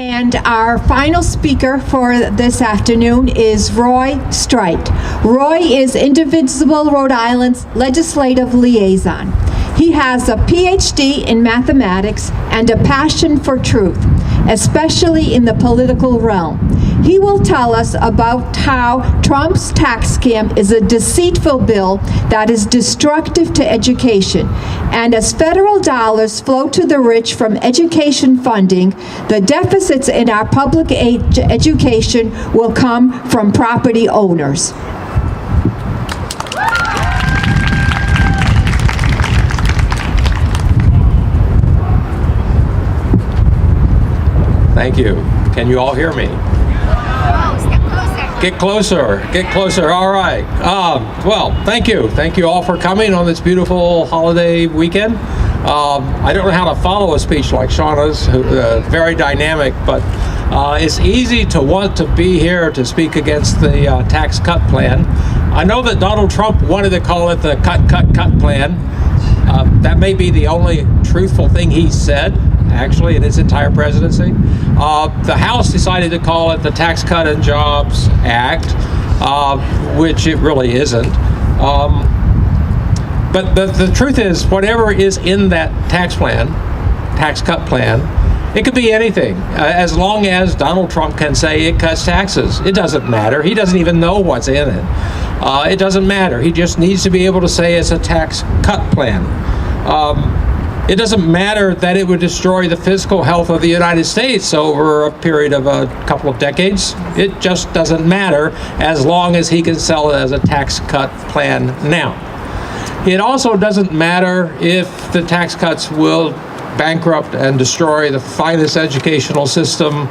And our final speaker for this afternoon is Roy Strite. Roy is Indivisible Rhode Island's legislative liaison. He has a PhD in mathematics and a passion for truth, especially in the political realm. He will tell us about how Trump's tax scam is a deceitful bill that is destructive to education. And as federal dollars flow to the rich from education funding, the deficits in our public education will come from property owners. Thank you. Can you all hear me? Get closer. Get closer. All right. Well, thank you. Thank you all for coming on this beautiful holiday weekend. I don't know how to follow a speech like Shauna's, very dynamic, but it's easy to want to be here to speak against the tax cut plan. I know that Donald Trump wanted to call it the cut plan. That may be the only truthful thing he said, actually, in his entire presidency. The House decided to call it the Tax Cut and Jobs Act, which it really isn't. But the truth is, whatever is in that tax cut plan, it could be anything, as long as Donald Trump can say it cuts taxes. It doesn't matter. He doesn't even know what's in it. It doesn't matter. He just needs to be able to say it's a tax cut plan. It doesn't matter that it would destroy the fiscal health of the United States over a period of a couple of decades. It just doesn't matter as long as he can sell it as a tax cut plan now. It also doesn't matter if the tax cuts will bankrupt and destroy the finest educational system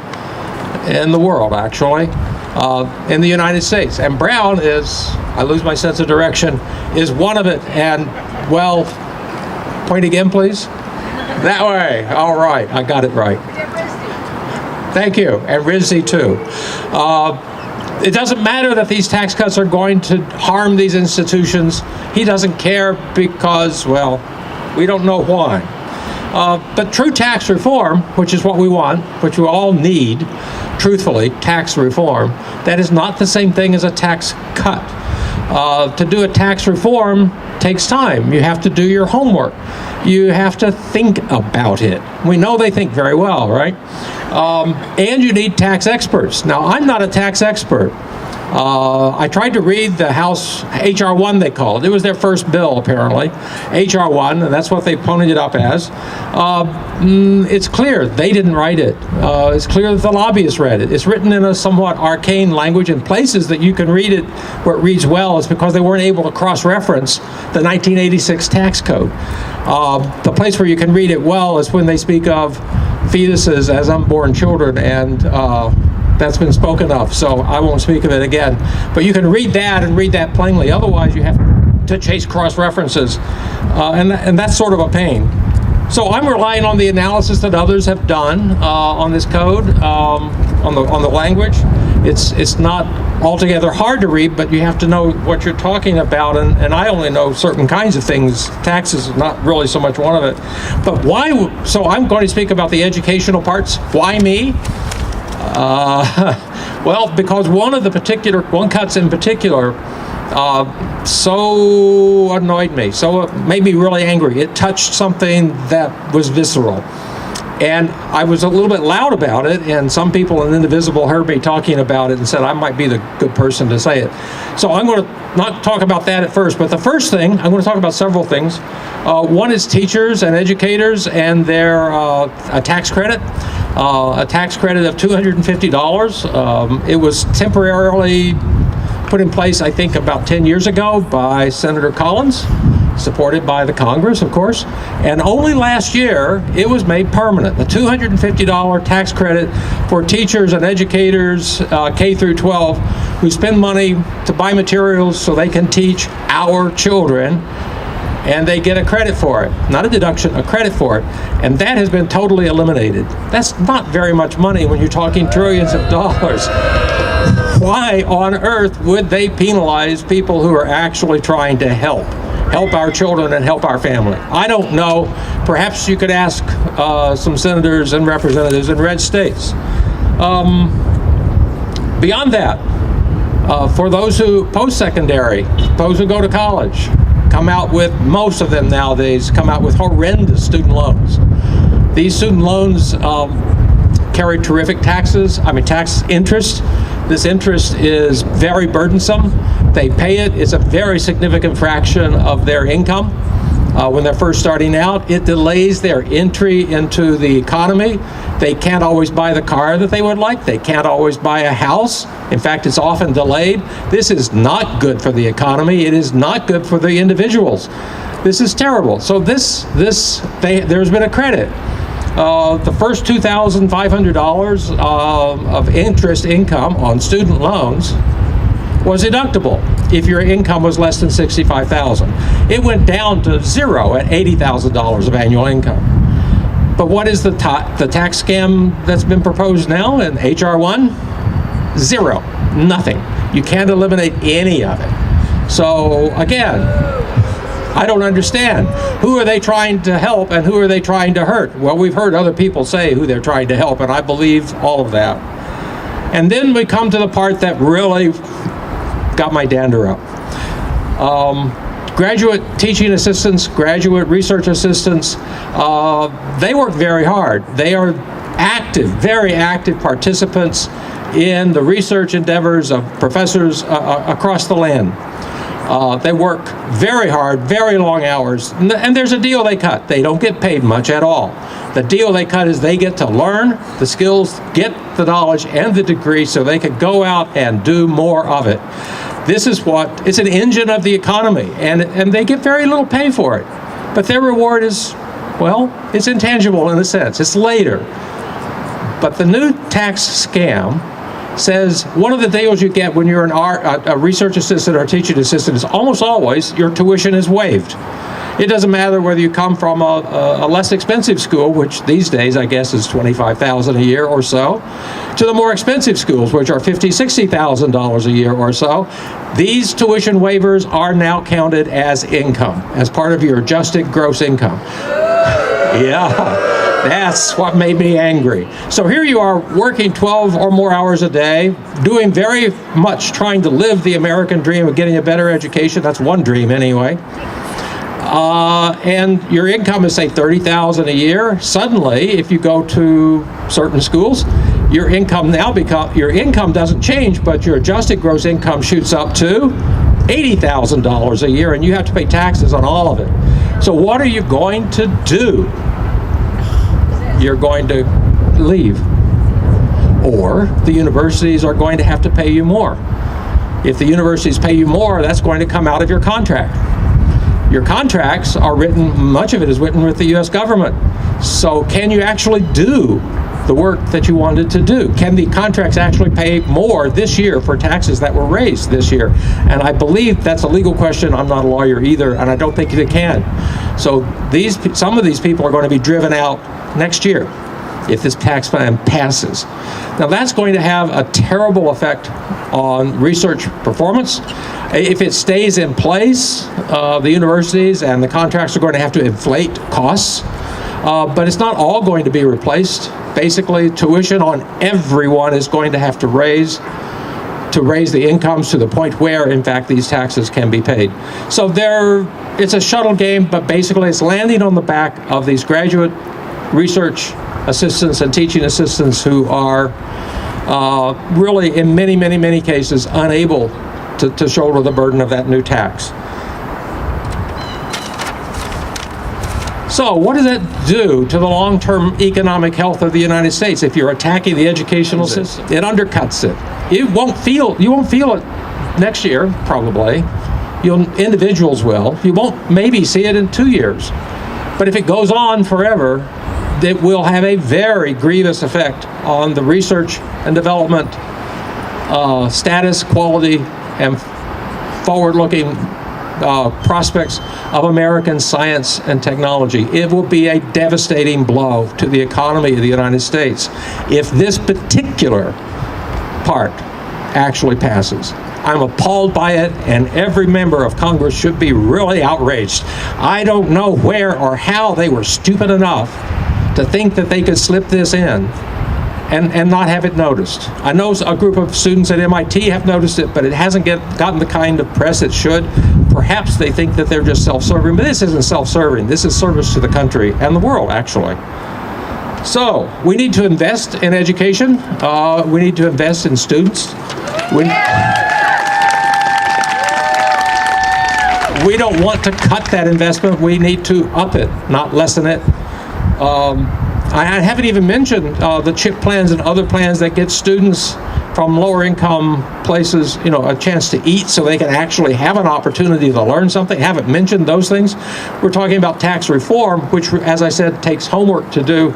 in the world, actually, in the United States. And Brown is, I lose my sense of direction, is one of it. And, well, point again, please. That way. All right. I got it right. Thank you. And Rizzi, too. It doesn't matter that these tax cuts are going to harm these institutions. He doesn't care because, well, we don't know why. But true tax reform, which is what we want, which we all need, truthfully, tax reform, that is not the same thing as a tax cut. To do a tax reform takes time. You have to do your homework. You have to think about it. We know they think very well, right? And you need tax experts. Now, I'm not a tax expert. I tried to read the House H.R. 1, they call it. It was their first bill, apparently. H.R. 1, and that's what they ponied it up as. It's clear they didn't write it. It's clear that the lobbyists read it. It's written in a somewhat arcane language. In places that you can read it where it reads well is because they weren't able to cross-reference the 1986 tax code. The place where you can read it well is when they speak of fetuses as unborn children, and that's been spoken of, so I won't speak of it again. But you can read that and read that plainly. Otherwise, you have to chase cross-references, and that's sort of a pain. So I'm relying on the analysis that others have done on this code, on the language. It's not altogether hard to read, but you have to know what you're talking about, and I only know certain kinds of things. Taxes is not really so much one of it. But why? So I'm going to speak about the educational parts. Why me? Well, because one cuts in particular, so annoyed me, so it made me really angry. It touched something that was visceral. And I was a little bit loud about it, and some people in Indivisible heard me talking about it and said I might be the good person to say it. So I'm going to not talk about that at first, but the first thing, I'm going to talk about several things. One is teachers and educators and their a tax credit of $250. It was temporarily put in place, I think, about 10 years ago by Senator Collins, supported by the Congress, of course, and only last year it was made permanent. The $250 tax credit for teachers and educators, K through 12, who spend money to buy materials so they can teach our children, and they get a credit for it. Not a deduction, a credit for it. And that has been totally eliminated. That's not very much money when you're talking trillions of dollars. Why on earth would they penalize people who are actually trying to help? help our children and help our family. I don't know. Perhaps you could ask some senators and representatives in red states. Beyond that, for those who post-secondary, those who go to college, come out with, most of them nowadays, come out with horrendous student loans. These student loans carry terrific tax interest. This interest is very burdensome. They pay it. It's a very significant fraction of their income when they're first starting out. It delays their entry into the economy. They can't always buy the car that they would like. They can't always buy a house. In fact, it's often delayed. This is not good for the economy. It is not good for the individuals. This is terrible. So there's been a credit. The first $2,500 of interest income on student loans was deductible if your income was less than $65,000. It went down to zero at $80,000 of annual income. But what is the tax scam that's been proposed now in H.R. 1? Zero. Nothing. You can't eliminate any of it. So again, I don't understand. Who are they trying to help and who are they trying to hurt? Well, we've heard other people say who they're trying to help, and I believe all of that. And then we come to the part that really got my dander up. Graduate teaching assistants, graduate research assistants, they work very hard. They are active, very active participants in the research endeavors of professors across the land. They work very hard, very long hours, and there's a deal they cut. They don't get paid much at all. The deal they cut is they get to learn the skills, get the knowledge and the degree so they can go out and do more of it. This is it's an engine of the economy, and they get very little pay for it. But their reward is, well, it's intangible in a sense. It's later. But the new tax scam says one of the deals you get when you're a research assistant or a teaching assistant is almost always your tuition is waived. It doesn't matter whether you come from a less expensive school, which these days I guess is $25,000 a year or so, to the more expensive schools, which are $50,000, $60,000 a year or so. These tuition waivers are now counted as income, as part of your adjusted gross income. Yeah, that's what made me angry. So here you are working 12 or more hours a day, doing very much trying to live the American dream of getting a better education. That's one dream anyway. And your income is, say, $30,000 a year. Suddenly, if you go to certain schools, your income doesn't change, but your adjusted gross income shoots up to $80,000 a year, and you have to pay taxes on all of it. So what are you going to do? You're going to leave. Or the universities are going to have to pay you more. If the universities pay you more, that's going to come out of your contract. Your contracts are written, much of it is written with the U.S. government. So can you actually do the work that you wanted to do? Can the contracts actually pay more this year for taxes that were raised this year? And I believe that's a legal question. I'm not a lawyer either, and I don't think they can. So some of these people are going to be driven out next year if this tax plan passes. Now that's going to have a terrible effect on research performance. If it stays in place, the universities and the contracts are going to have to inflate costs, but it's not all going to be replaced. Basically, tuition on everyone is going to have to raise the incomes to the point where, in fact, these taxes can be paid. So it's a shuttle game, but basically it's landing on the back of these graduate research assistants and teaching assistants who are really, in many, many, many cases, unable to shoulder the burden of that new tax. So what does that do to the long-term economic health of the United States if you're attacking the educational system? It undercuts it. You won't feel it next year, probably. Individuals will. You won't maybe see it in 2 years. But if it goes on forever, it will have a very grievous effect on the research and development status, quality, and forward-looking prospects of American science and technology. It will be a devastating blow to the economy of the United States if this particular part actually passes. I'm appalled by it, and every member of Congress should be really outraged. I don't know where or how they were stupid enough to think that they could slip this in and not have it noticed. I know a group of students at MIT have noticed it, but it hasn't gotten the kind of press it should. Perhaps they think that they're just self-serving, but this isn't self-serving. This is service to the country and the world, actually. So, we need to invest in education. We need to invest in students. We don't want to cut that investment. We need to up it, not lessen it. I haven't even mentioned the CHIP plans and other plans that get students from lower income places, a chance to eat so they can actually have an opportunity to learn something. Haven't mentioned those things. We're talking about tax reform, which, as I said, takes homework to do,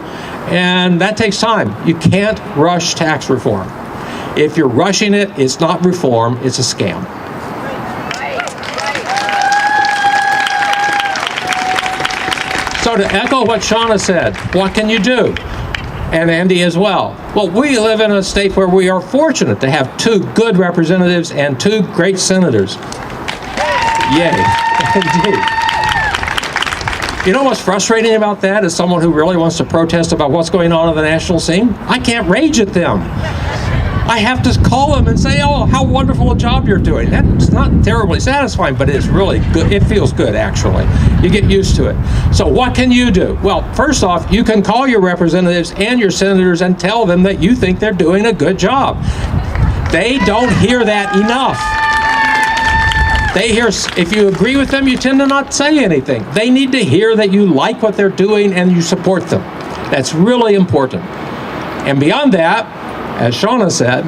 and that takes time. You can't rush tax reform. If you're rushing it, it's not reform, it's a scam. So to echo what Shauna said, what can you do? And Andy as well. Well, we live in a state where we are fortunate to have 2 good representatives and 2 great senators. Yay, indeed. You know what's frustrating about that as someone who really wants to protest about what's going on the national scene? I can't rage at them. I have to call them and say, oh, how wonderful a job you're doing. That's not terribly satisfying, but it's really good. It feels good, actually. You get used to it. So what can you do? Well, first off, you can call your representatives and your senators and tell them that you think they're doing a good job. They don't hear that enough. They hear, if you agree with them, you tend to not say anything. They need to hear that you like what they're doing and you support them. That's really important. And beyond that, as Shauna said,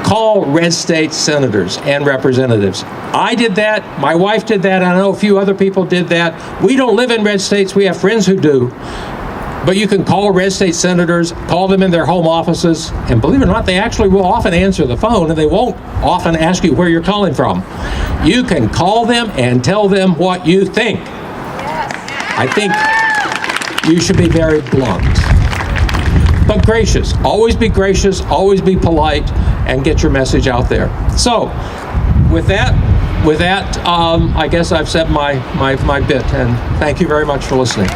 call red state senators and representatives. I did that, my wife did that, I know a few other people did that. We don't live in red states, we have friends who do. But you can call red state senators, call them in their home offices, and believe it or not, they actually will often answer the phone, and they won't often ask you where you're calling from. You can call them and tell them what you think. I think you should be very blunt. But gracious, always be polite, and get your message out there. So, with that, I guess I've said my bit, and thank you very much for listening.